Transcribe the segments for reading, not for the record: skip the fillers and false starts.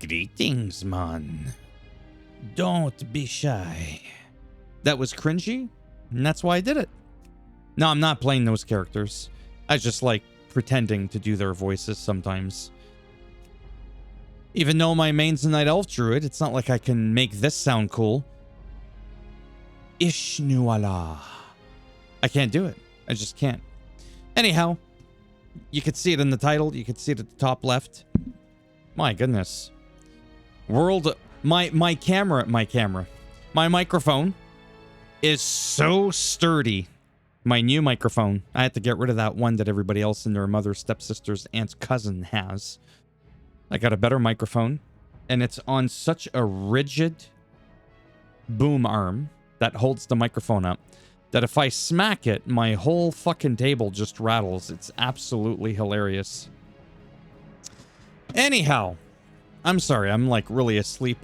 Greetings, man. Don't be shy. That was cringy, and that's why I did it. No, I'm not playing those characters. I just like pretending to do their voices sometimes. Even though my main's a Night Elf Druid, it's not like I can make this sound cool. Ishnuala. I can't do it. I just can't. Anyhow, you could see it in the title. You could see it at the top left. My goodness. My microphone is so sturdy. My new microphone. I had to get rid of that one that everybody else and their mother, stepsister's, aunt's cousin has. I got a better microphone, and it's on such a rigid boom arm that holds the microphone up that if I smack it, my whole fucking table just rattles. It's absolutely hilarious. Anyhow, I'm sorry. I'm like really asleep.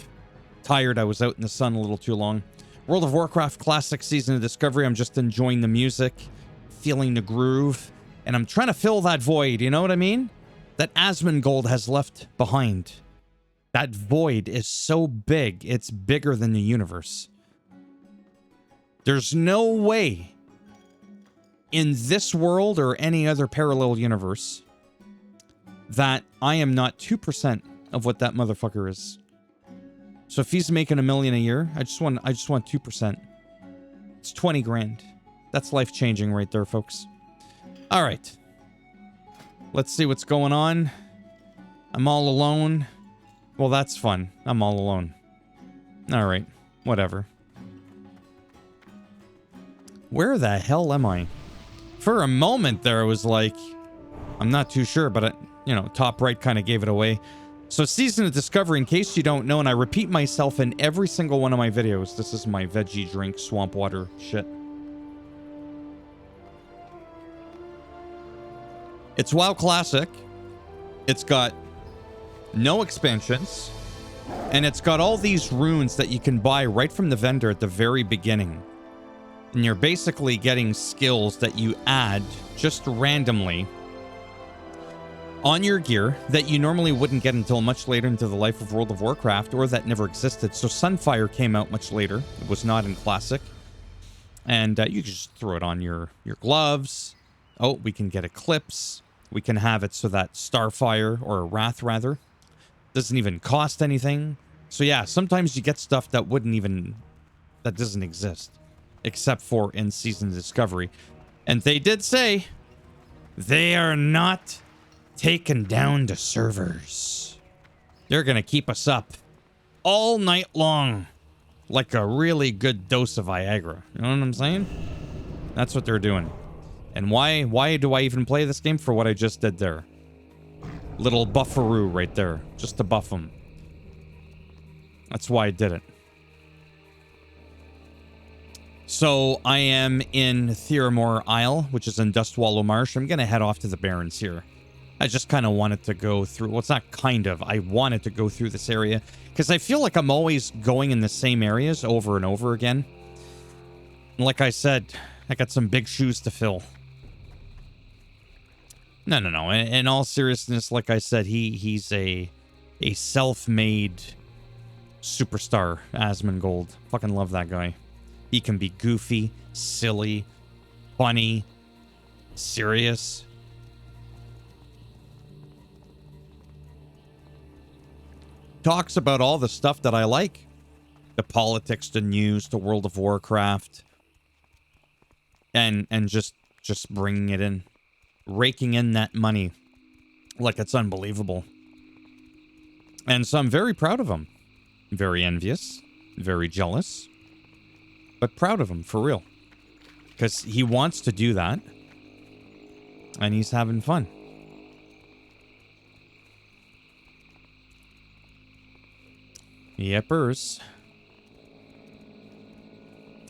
Tired. I was out in the sun a little too long. World of Warcraft Classic Season of Discovery. I'm just enjoying the music, feeling the groove, and I'm trying to fill that void. You know what I mean? That Asmongold has left behind. That void is so big, it's bigger than the universe. There's no way in this world or any other parallel universe that I am not 2% of what that motherfucker is. So if he's making $1 million a year, I just want 2%. It's 20 grand. That's life-changing right there, folks. All right. Let's see what's going on. I'm all alone. Well, that's fun. I'm all alone. All right. Whatever. Where the hell am I? For a moment there, I was like, I'm not too sure, but, top right kind of gave it away. So Season of Discovery, in case you don't know, and I repeat myself in every single one of my videos, this is my veggie drink, swamp water shit. It's WoW Classic. It's got no expansions. And it's got all these runes that you can buy right from the vendor at the very beginning. And you're basically getting skills that you add just randomly on your gear that you normally wouldn't get until much later into the life of World of Warcraft, or that never existed. So Sunfire came out much later. It was not in Classic. And you can just throw it on your gloves. Oh, we can get Eclipse. We can have it so that Starfire, or Wrath rather, doesn't even cost anything. So yeah, sometimes you get stuff that that doesn't exist. Except for in Season of Discovery. And they did say they are not taking down the servers. They're going to keep us up all night long like a really good dose of Viagra. You know what I'm saying? That's what they're doing. And why do I even play this game? For what I just did there. Little bufferoo right there. Just to buff them. That's why I did it. So I am in Theramore Isle, which is in Dustwallow Marsh. I'm going to head off to the Barrens here. I just kind of wanted to go through... Well, it's not kind of. I wanted to go through this area. Because I feel like I'm always going in the same areas over and over again. Like I said, I got some big shoes to fill. No. In all seriousness, like I said, he's a self-made superstar, Asmongold. Fucking love that guy. He can be goofy, silly, funny, serious. Talks about all the stuff that I like. The politics, the news, the World of Warcraft. And just bringing it in. Raking in that money. Like it's unbelievable. And so I'm very proud of him. Very envious. Very jealous. But proud of him, for real. Because he wants to do that. And he's having fun. Yepers.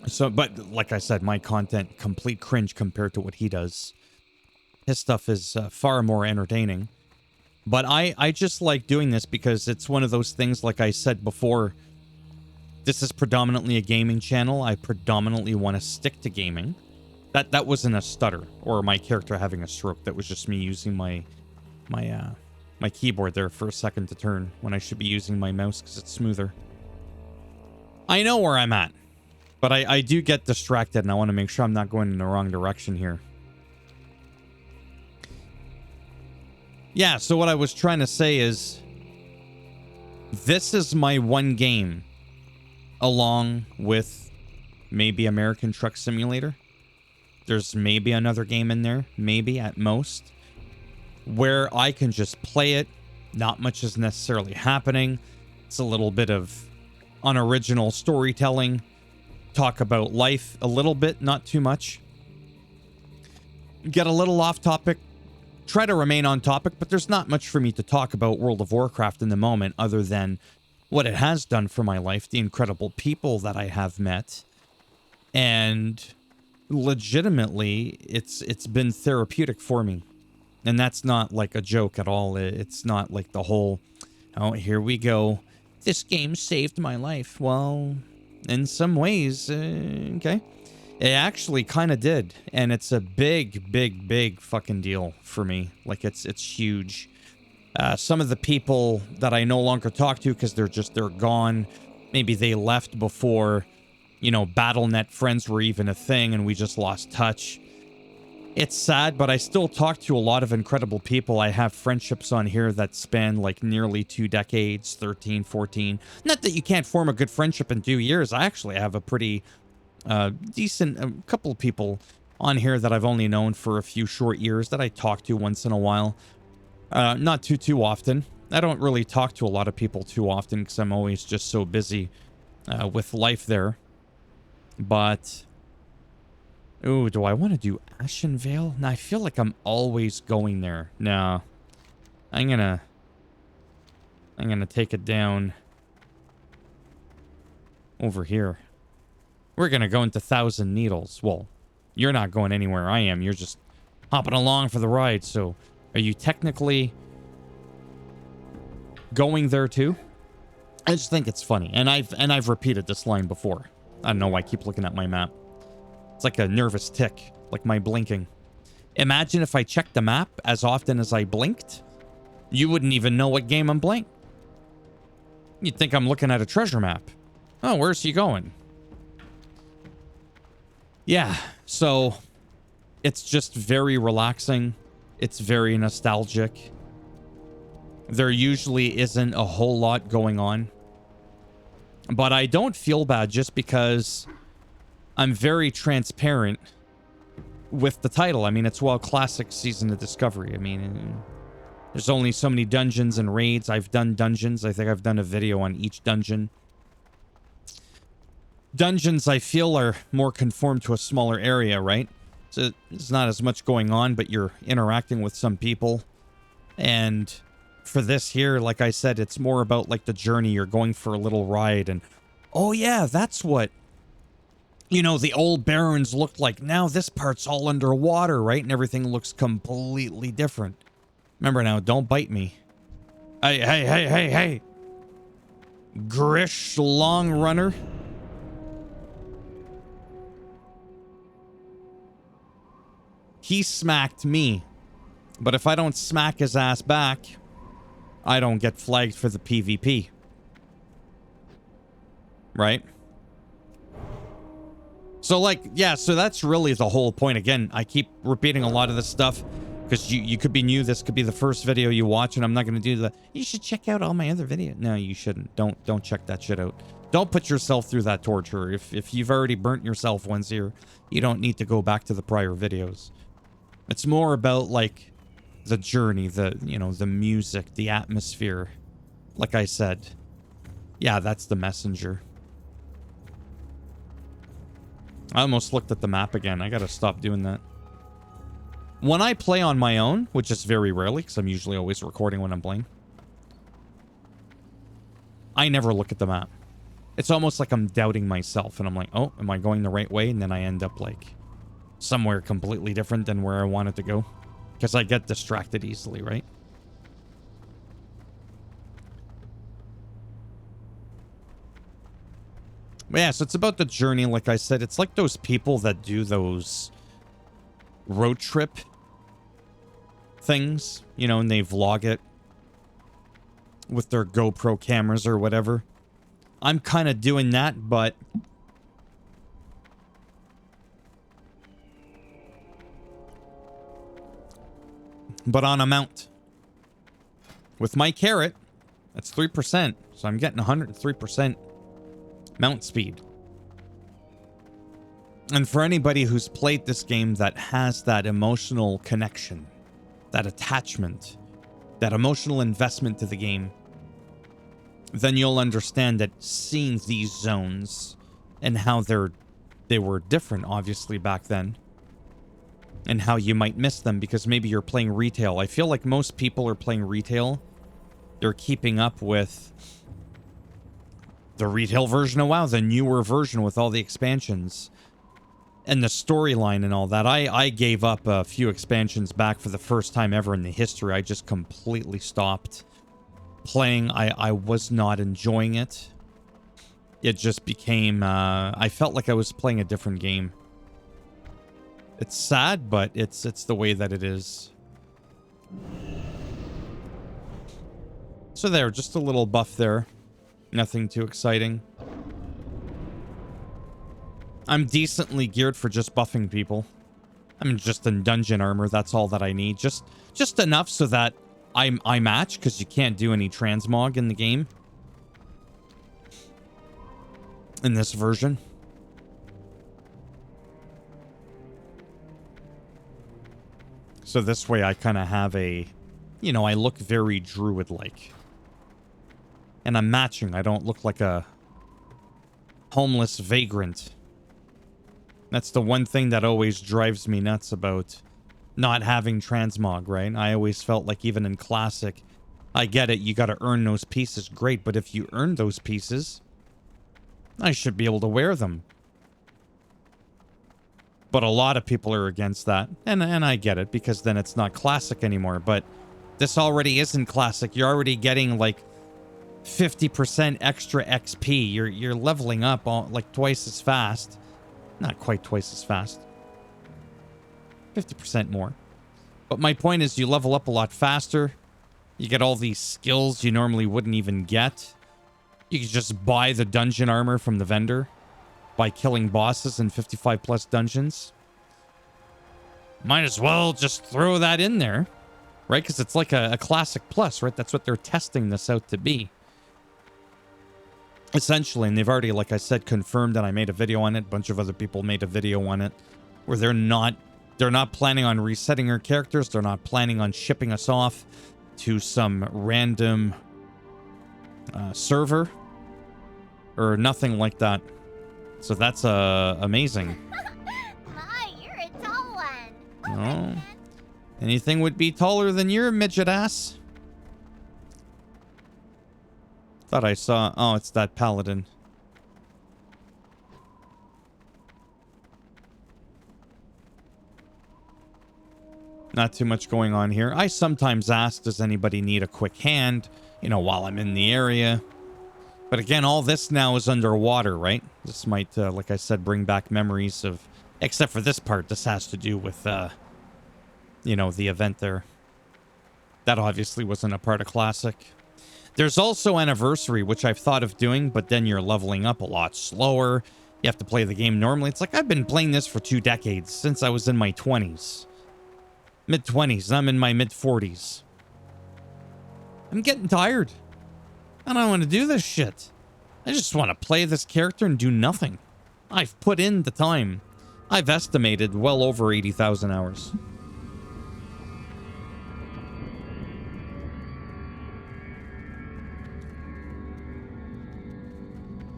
So, but like I said, my content, complete cringe compared to what he does. His stuff is far more entertaining. But I just like doing this because it's one of those things, like I said before, this is predominantly a gaming channel. I predominantly want to stick to gaming. That wasn't a stutter or my character having a stroke. That was just me using my my keyboard there for a second to turn when I should be using my mouse because it's smoother. I know where I'm at, but I do get distracted, and I want to make sure I'm not going in the wrong direction here. Yeah, so what I was trying to say is, this is my one game, along with maybe American Truck Simulator. There's maybe another game in there, maybe at most, where I can just play it. Not much is necessarily happening. It's a little bit of unoriginal storytelling. Talk about life a little bit, not too much. Get a little off topic. Try to remain on topic, but there's not much for me to talk about World of Warcraft in the moment other than what it has done for my life, the incredible people that I have met, and legitimately it's been therapeutic for me. And that's not like a joke at all. It's not like the whole, oh, here we go, this game saved my life. Well, in some ways, okay. It actually kind of did, and it's a big fucking deal for me. Like, it's huge. Some of the people that I no longer talk to because they're gone. Maybe they left before, you know, BattleNet friends were even a thing, and we just lost touch. It's sad, but I still talk to a lot of incredible people. I have friendships on here that span like nearly 2 decades, 13, 14. Not that you can't form a good friendship in 2 years. I actually have a pretty decent a couple of people on here that I've only known for a few short years that I talk to once in a while. Not too often. I don't really talk to a lot of people too often because I'm always just so busy with life there. But ooh, do I want to do Ashenvale? No, I feel like I'm always going there. No. I'm gonna take it down over here. We're gonna go into Thousand Needles. Well, you're not going anywhere I am. You're just hopping along for the ride. So, are you technically going there too? I just think it's funny, and I've repeated this line before. I don't know why I keep looking at my map. It's like a nervous tick, like my blinking. Imagine if I checked the map as often as I blinked. You wouldn't even know what game I'm playing. You'd think I'm looking at a treasure map. Oh, where's he going? Yeah, so it's just very relaxing. It's very nostalgic. There usually isn't a whole lot going on. But I don't feel bad just because I'm very transparent with the title. I mean, it's WoW Classic Season of Discovery. I mean, there's only so many dungeons and raids. I've done dungeons. I think I've done a video on each dungeon. Dungeons, I feel, are more conformed to a smaller area, right? So there's not as much going on, but you're interacting with some people. And for this here, like I said, it's more about like the journey. You're going for a little ride, and oh yeah, that's what, you know, the old barrens looked like. Now this part's all underwater, right? And everything looks completely different. Remember now, don't bite me. Hey. Grish Long Runner. He smacked me. But if I don't smack his ass back, I don't get flagged for the PvP. Right? So, like, yeah, so that's really the whole point. Again, I keep repeating a lot of this stuff because you could be new. This could be the first video you watch, and I'm not going to do the, you should check out all my other videos. No, you shouldn't. Don't check that shit out. Don't put yourself through that torture. If you've already burnt yourself once here, you don't need to go back to the prior videos. It's more about, like, the journey, the, you know, the music, the atmosphere. Like I said, yeah, that's the messenger. I almost looked at the map again. I gotta stop doing that. When I play on my own, which is very rarely, because I'm usually always recording when I'm playing, I never look at the map. It's almost like I'm doubting myself, and I'm like, oh, am I going the right way? And then I end up, like, somewhere completely different than where I wanted to go. Because I get distracted easily, right? But yeah, so it's about the journey, like I said. It's like those people that do those road trip things, you know, and they vlog it. with their GoPro cameras or whatever. I'm kind of doing that, but on a mount. With my carrot, that's 3%, so I'm getting 103% mount speed. And for anybody who's played this game that has that emotional connection, that attachment, that emotional investment to the game, then you'll understand that seeing these zones and how they were different, obviously, back then, and how you might miss them because maybe you're playing retail. I feel like most people are playing retail. They're keeping up with the retail version of WoW, the newer version with all the expansions and the storyline and all that. I gave up a few expansions back for the first time ever in the history. I just completely stopped playing. I was not enjoying it. It just became, I felt like I was playing a different game. It's sad, but it's the way that it is. So there, just a little buff there. Nothing too exciting. I'm decently geared for just buffing people. I'm just in dungeon armor. That's all that I need. Just enough so that I match, because you can't do any transmog in the game. In this version. So this way I kind of have a, you know, I look very druid-like. And I'm matching. I don't look like a homeless vagrant. That's the one thing that always drives me nuts about not having transmog, right? I always felt like even in Classic, I get it, you gotta earn those pieces, great, but if you earn those pieces, I should be able to wear them. But a lot of people are against that, and I get it, because then it's not Classic anymore, but this already isn't Classic. You're already getting, like, 50% extra XP. You're leveling up like twice as fast. Not quite twice as fast. 50% more. But my point is you level up a lot faster. You get all these skills you normally wouldn't even get. You can just buy the dungeon armor from the vendor by killing bosses in 55 plus dungeons. Might as well just throw that in there, right? Because it's like a Classic Plus, right? That's what they're testing this out to be. Essentially, and they've already, like I said, confirmed that I made a video on it. A bunch of other people made a video on it where they're not planning on resetting our characters. They're not planning on shipping us off to some random server or nothing like that. So that's amazing. My, you're a tall one. Oh, anything would be taller than your midget ass. Thought I saw... Oh, it's that paladin. Not too much going on here. I sometimes ask, does anybody need a quick hand? You know, while I'm in the area. But again, all this now is underwater, right? This might, like I said, bring back memories of... Except for this part. This has to do with, you know, the event there. That obviously wasn't a part of Classic. There's also Anniversary, which I've thought of doing, but then you're leveling up a lot slower. You have to play the game normally. It's like I've been playing this for 2 decades, since I was in my 20s. Mid-20s. I'm in my mid-40s. I'm getting tired. I don't want to do this shit. I just want to play this character and do nothing. I've put in the time. I've estimated well over 80,000 hours.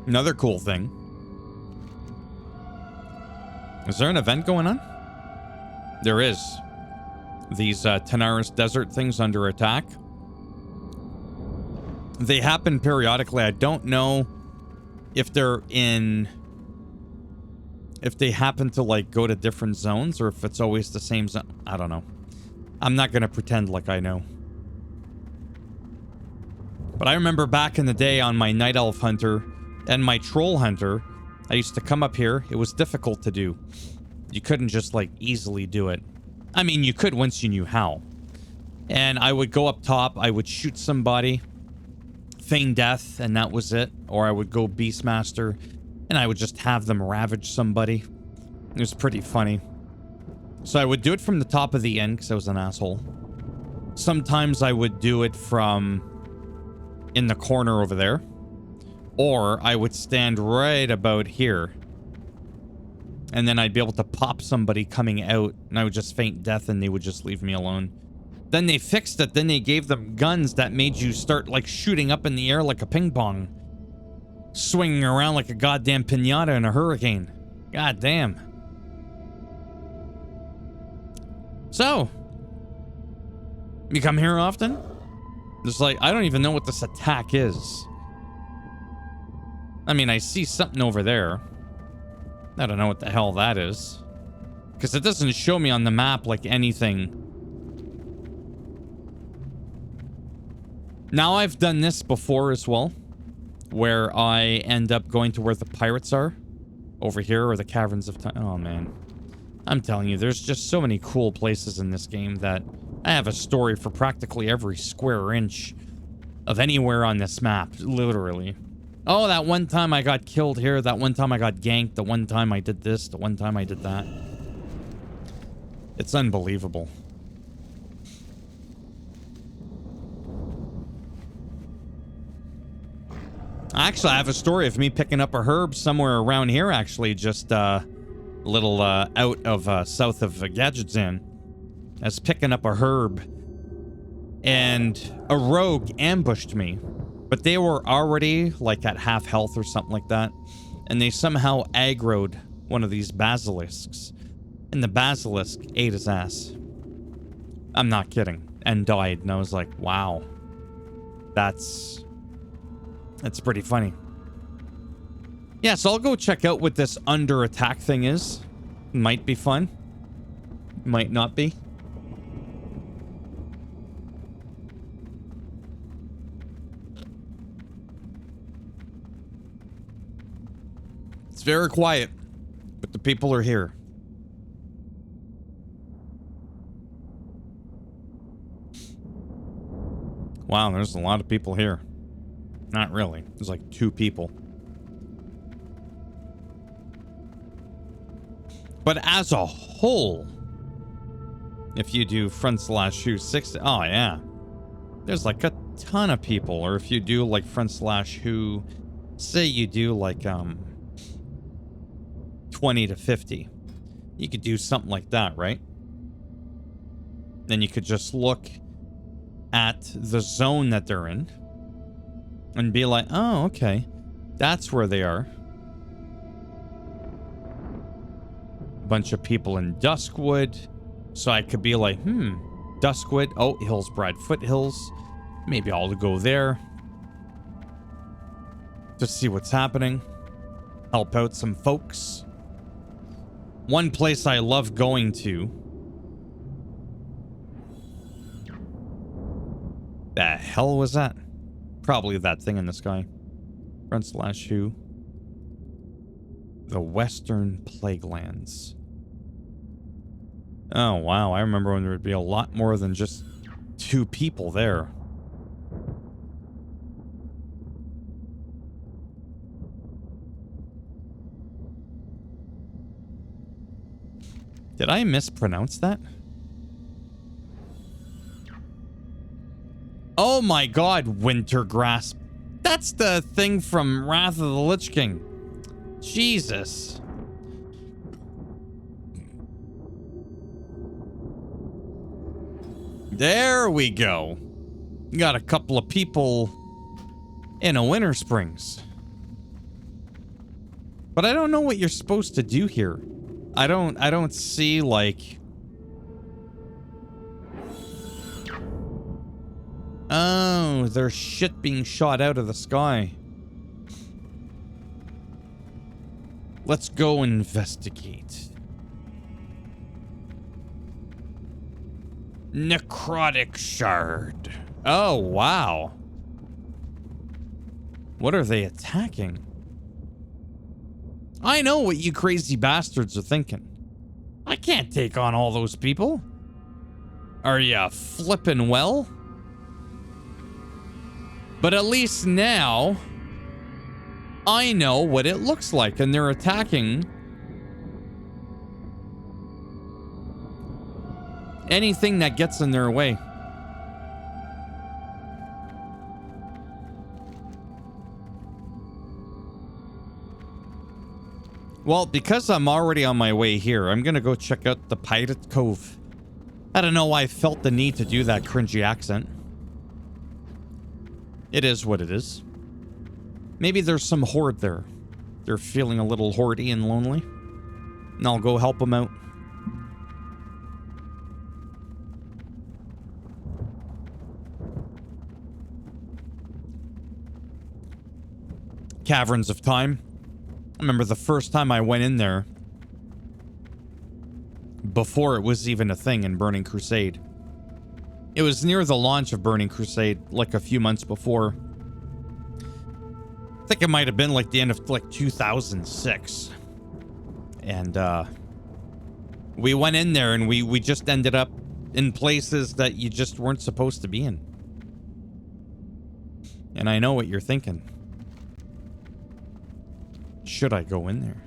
Another cool thing. Is there an event going on? There is. These Tanaris Desert things under attack. They happen periodically. I don't know if they're in... If they happen to, like, go to different zones or if it's always the same zone. I don't know. I'm not going to pretend like I know. But I remember back in the day on my Night Elf Hunter and my Troll Hunter, I used to come up here. It was difficult to do. You couldn't just, like, easily do it. I mean, you could once you knew how. And I would go up top. I would shoot somebody. feign death, and that was it. Or I would go Beastmaster, and I would just have them ravage somebody. It was pretty funny. So I would do it from the top of the inn, because I was an asshole. Sometimes I would do it from in the corner over there. Or I would stand right about here. And then I'd be able to pop somebody coming out, and I would just feign death, and they would just leave me alone. Then they fixed it. Then they gave them guns that made you start, like, shooting up in the air like a ping pong. Swinging around like a goddamn piñata in a hurricane. God damn. So, you come here often? It's like, I don't even know what this attack is. I mean, I see something over there. I don't know what the hell that is. Because it doesn't show me on the map like anything. Now, I've done this before as well. Where I end up going to where the pirates are. Over here, or the Caverns of Time. Oh, man. I'm telling you, there's just so many cool places in this game that I have a story for practically every square inch of anywhere on this map. Literally. Oh, that one time I got killed here. That one time I got ganked. The one time I did this. The one time I did that. It's unbelievable. Actually, I have a story of me picking up a herb somewhere around here, actually. Just a little out of south of Gadgetzan. I was picking up a herb. And a rogue ambushed me. But they were already, like, at half health or something like that. And they somehow aggroed one of these basilisks. And the basilisk ate his ass. I'm not kidding. And died. And I was like, wow. That's pretty funny. Yeah, so I'll go check out what this under attack thing is. Might be fun. Might not be. It's very quiet, but the people are here. Wow, there's a lot of people here. Not really. There's like 2 people. But as a whole, if you do front/who 6, oh yeah, there's like a ton of people. Or if you do like front/who, say you do like 20 to 50, you could do something like that, right? Then you could just look at the zone that they're in and be like, oh, okay, that's where they are. Bunch of people in Duskwood. So I could be like, Duskwood. Oh, Hillsbrad Foothills. Maybe I'll go there. Just see what's happening. Help out some folks. One place I love going to. The hell was that? Probably that thing in the sky. Front/who. The Western Plaguelands. Oh, wow. I remember when there would be a lot more than just 2 people there. Did I mispronounce that? Oh my god, Wintergrasp. That's the thing from Wrath of the Lich King. Jesus. There we go. Got a couple of people in a Winter Springs. But I don't know what you're supposed to do here. I don't see like... Oh, there's shit being shot out of the sky. Let's go investigate. Necrotic Shard. Oh, wow. What are they attacking? I know what you crazy bastards are thinking. I can't take on all those people. Are ya flippin' well? But at least now, I know what it looks like, and they're attacking anything that gets in their way. Well, because I'm already on my way here, I'm gonna go check out the Pirate Cove. I don't know why I felt the need to do that cringy accent. It is what it is. Maybe there's some horde there. They're feeling a little hordy and lonely. And I'll go help them out. Caverns of Time. I remember the first time I went in there, before it was even a thing in Burning Crusade. It was near the launch of Burning Crusade, like a few months before. I think it might have been like the end of like 2006. And we went in there and we just ended up in places that you just weren't supposed to be in. And I know what you're thinking. Should I go in there?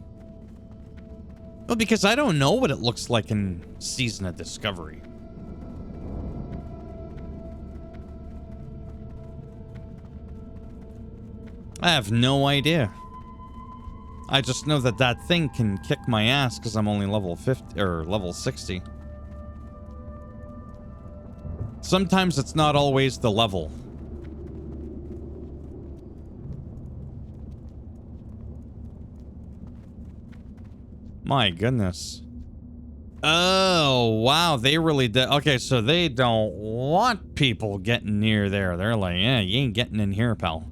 Well, because I don't know what it looks like in Season of Discovery. I have no idea. I just know that that thing can kick my ass because I'm only level 50 or level 60. Sometimes it's not always the level. My goodness. Oh, wow. They really did. Okay, so they don't want people getting near there. They're like, yeah, you ain't getting in here, pal.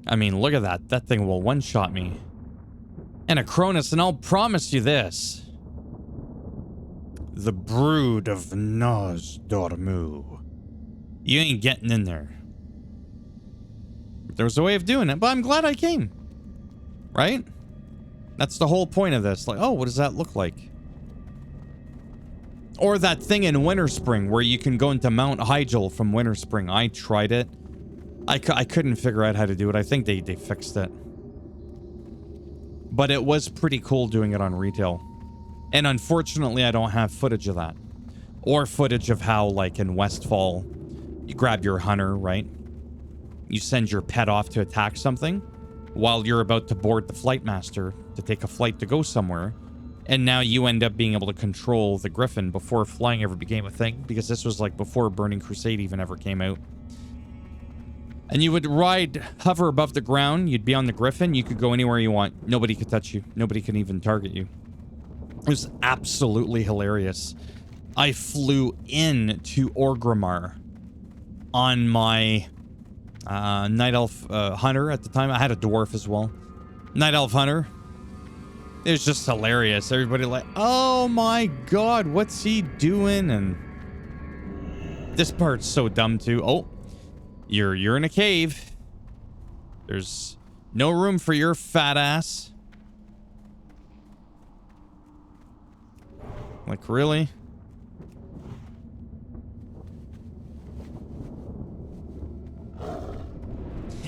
I mean, look at that. That thing will one-shot me. And a Cronus, and I'll promise you this. The brood of Nozdormu. You ain't getting in there. There was a way of doing it, but I'm glad I came. Right? That's the whole point of this. Like, oh, what does that look like? Or that thing in Winterspring where you can go into Mount Hyjal from Winterspring. I tried it. I couldn't figure out how to do it. I think they fixed it. But it was pretty cool doing it on retail. And unfortunately, I don't have footage of that. Or footage of how, like in Westfall, you grab your hunter, right? You send your pet off to attack something while you're about to board the flight master to take a flight to go somewhere. And now you end up being able to control the Griffin before flying ever became a thing. Because this was like before Burning Crusade even ever came out. And you would hover above the ground. You'd be on the Griffin. You could go anywhere you want. Nobody could touch you. Nobody could even target you. It was absolutely hilarious. I flew in to Orgrimmar on my Night Elf Hunter at the time. I had a Dwarf as well. Night Elf Hunter. It was just hilarious. Everybody like, oh my god, what's he doing? And this part's so dumb too. Oh. You're in a cave. There's no room for your fat ass. Like, really?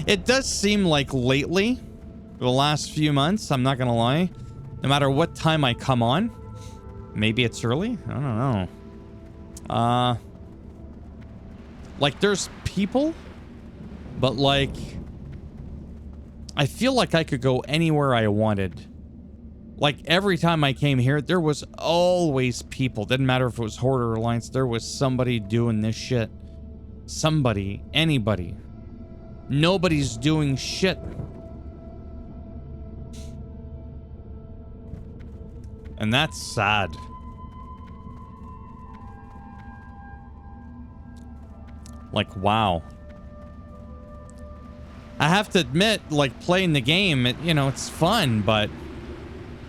It does seem like lately, the last few months, I'm not gonna lie, no matter what time I come on, maybe it's early? I don't know. Like, there's people, but like, I feel like I could go anywhere I wanted. Like, every time I came here, there was always people. Didn't matter if it was Horde or Alliance, there was somebody doing this shit. Somebody, anybody. Nobody's doing shit. And that's sad. Like, wow. I have to admit, like, playing the game, you know, it's fun, but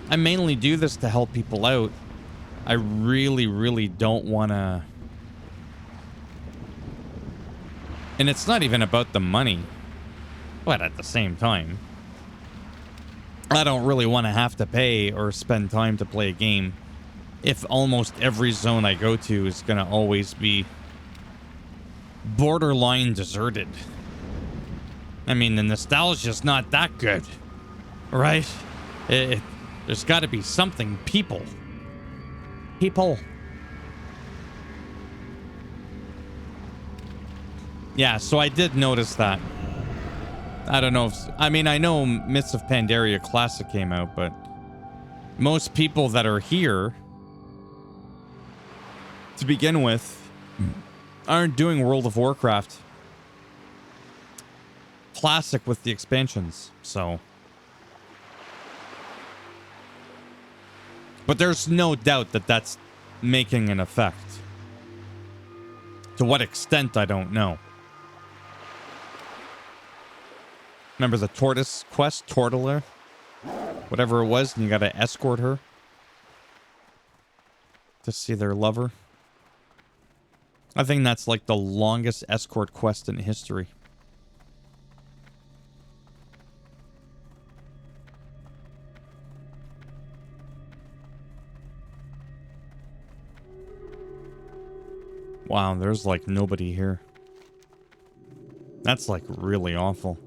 I mainly do this to help people out. I really, really don't want to... And it's not even about the money. But at the same time, I don't really want to have to pay or spend time to play a game if almost every zone I go to is going to always be borderline deserted. I mean, the nostalgia's not that good, right? There's got to be something. People. Yeah, so I did notice that. I don't know if... I mean, I know Myths of Pandaria Classic came out, but most people that are here to begin with aren't doing World of Warcraft Classic with the expansions, so... But there's no doubt that that's making an effect. To what extent, I don't know. Remember the tortoise quest? Tortler? Whatever it was, and you gotta escort her to see their lover. I think that's like the longest escort quest in history. Wow, there's like nobody here. That's like really awful.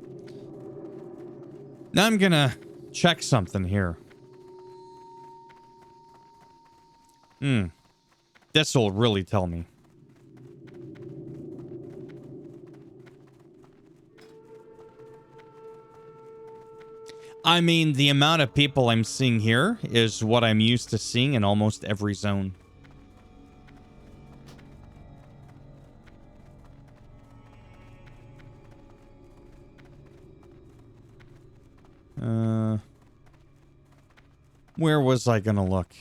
Now I'm gonna check something here. This will really tell me. I mean, the amount of people I'm seeing here is what I'm used to seeing in almost every zone. Where was I gonna look?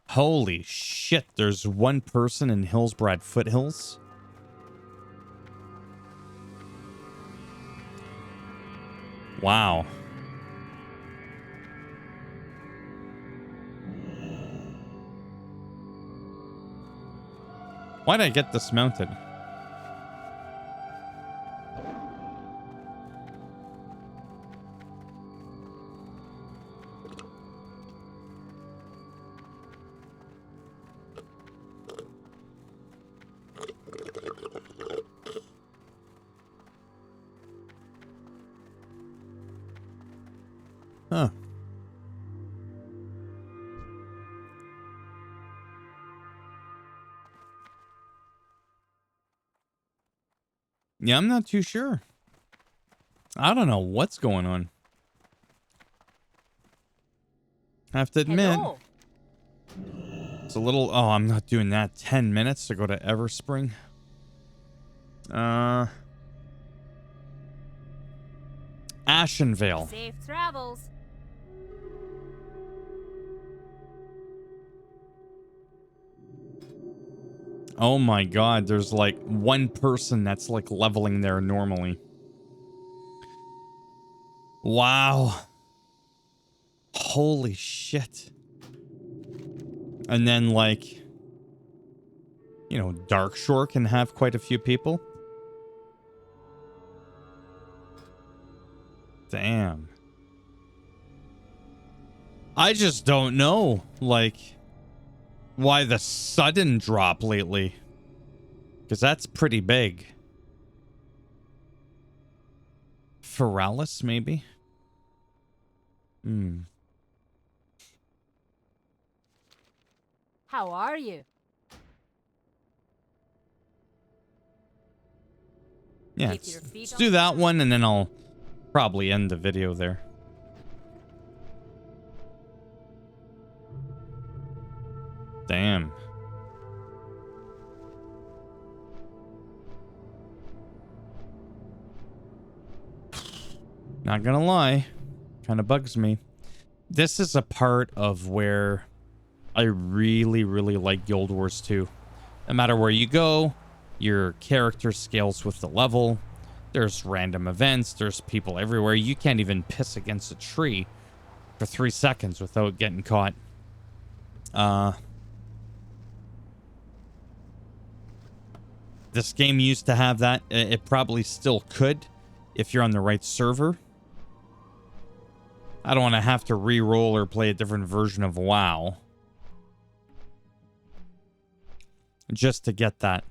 Holy shit, there's one person in Hillsbrad Foothills. Wow. Why'd I get this mounted? Huh. Yeah, I'm not too sure. I don't know what's going on. I have to admit. Hello. It's a little... Oh, I'm not doing that. 10 minutes to go to Everspring. Ashenvale. Safe travels. Oh my god, there's like one person that's like leveling there normally. Wow. Holy shit. And then like, you know, Darkshore can have quite a few people. Damn. I just don't know, like, why the sudden drop lately. Because that's pretty big. Feralis, maybe? How are you? Yeah, Keep your feet let's on do the that ground. one and then I'll probably end the video there. Damn. Not gonna lie, kind of bugs me. This is a part of where I really, really like Guild Wars 2. No matter where you go, your character scales with the level. There's random events. There's people everywhere. You can't even piss against a tree for 3 seconds without getting caught. This game used to have that. It probably still could if you're on the right server. I don't want to have to re-roll or play a different version of WoW. just to get that.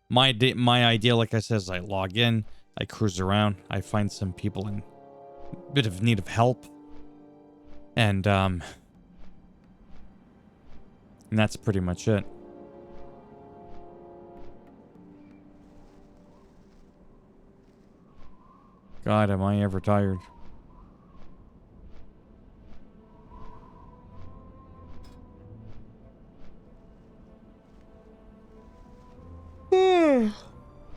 My idea, like I said, is I log in, I cruise around, I find some people in a bit of need of help, and that's pretty much it. God, am I ever tired.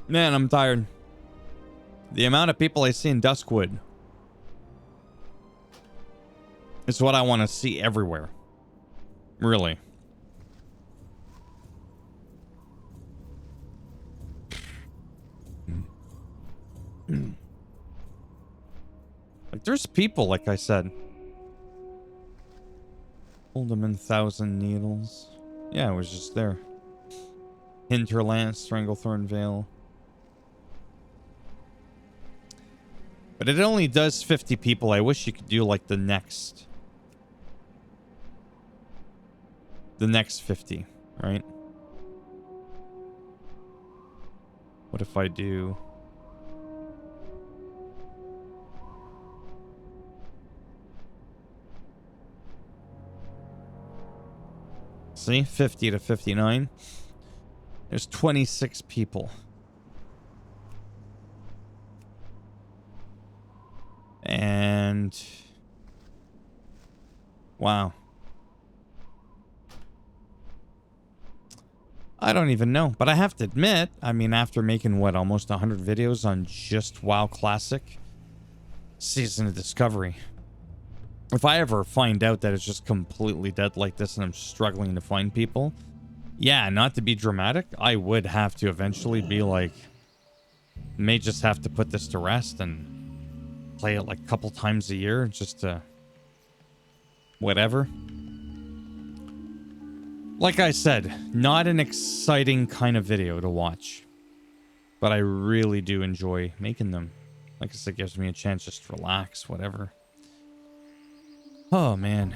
Man, I'm tired. The amount of people I see in Duskwood is what I want to see everywhere. Really. Like, there's people, like I said. Hold them in 1,000 Needles. Yeah, it was just there. Hinterland, Stranglethorn Vale. But it only does 50 people. I wish you could do like the next 50, right? What if I do... See, 50 to 59. There's 26 people. And... wow. I don't even know. But I have to admit, I mean, after making, what, almost 100 videos on just WoW Classic, Season of Discovery, if I ever find out that it's just completely dead like this and I'm struggling to find people, yeah, not to be dramatic, I would have to eventually be like, may just have to put this to rest and play it like a couple times a year just to whatever. Like I said, not an exciting kind of video to watch, but I really do enjoy making them. Like I said, it gives me a chance just to relax, whatever. Oh, man.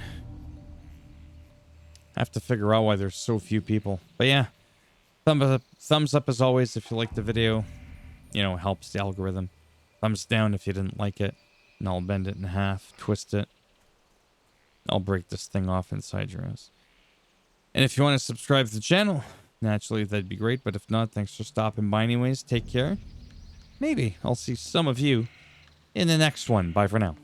I have to figure out why there's so few people. But yeah, thumbs up as always if you liked the video. You know, it helps the algorithm. Thumbs down if you didn't like it. And I'll bend it in half, twist it. I'll break this thing off inside your ass. And if you want to subscribe to the channel, naturally, that'd be great. But if not, thanks for stopping by anyways. Take care. Maybe I'll see some of you in the next one. Bye for now.